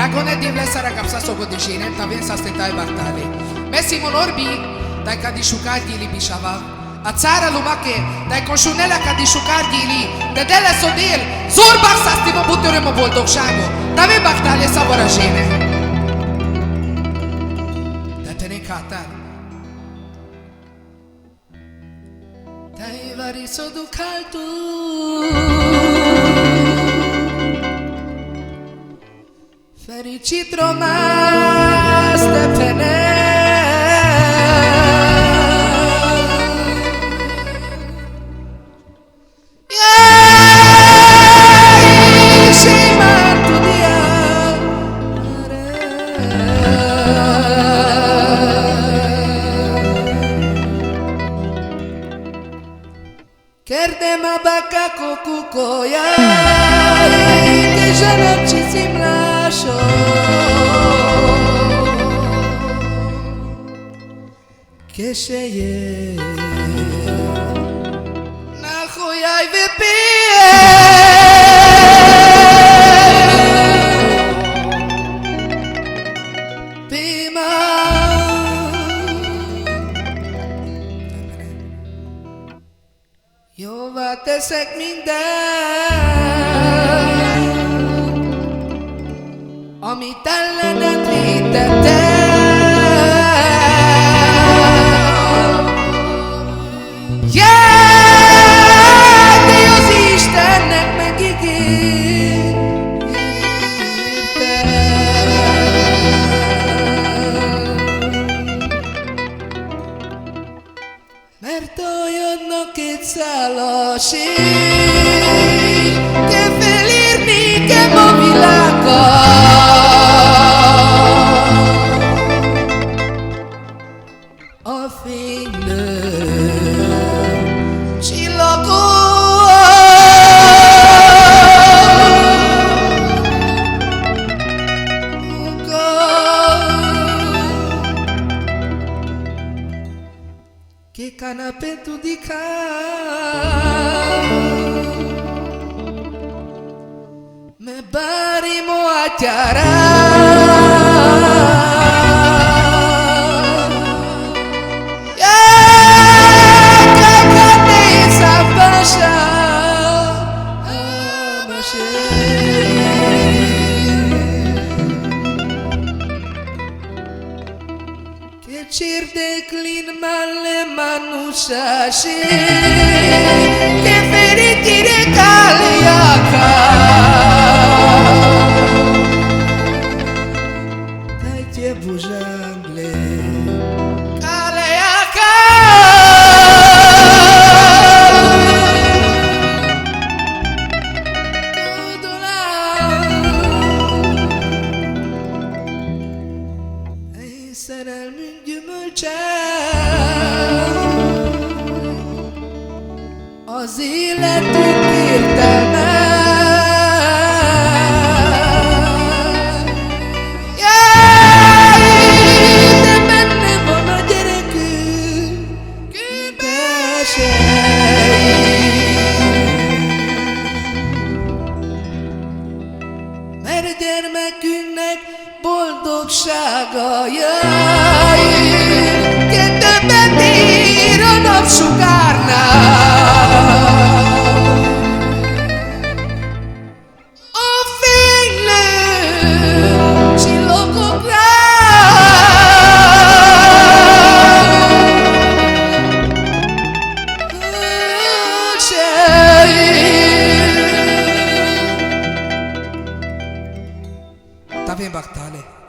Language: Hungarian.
Dragone di vlesara capsa soko di shinen taven sastetai baktale. Messi monorbi dai kadishukardi li bishava. Atsara lumake dai konshunela kadishukardi li. Dedele sodil zor baksasti mo buturemo boldogságo. Tave baktale szavara zséne. De te ne kátál. Dai vari sodukaltu. Fericit rămas de pene. Kerdema baka kokukoya ke janam chisim lasho ke sheye na khoyay vepe pima Jóvá teszek mindent, amit ellened vétettem. Jaj, az Istennek mert olyannak két szálas ég, kell felérnékem a világot. A fénylő csillagok che canapé tu di me barimo a chiara Cer declin male manușașe Che fericire caleaca Dai te bujangle Caleaca Tudula Ei szerelmünk gyümölcse az életünk értelme. De benne van a gyerekünk, mert gyermekünknek boldogsága jön, ke többet ér a napsugárnál. A fénylő csillagokra Tavén baktale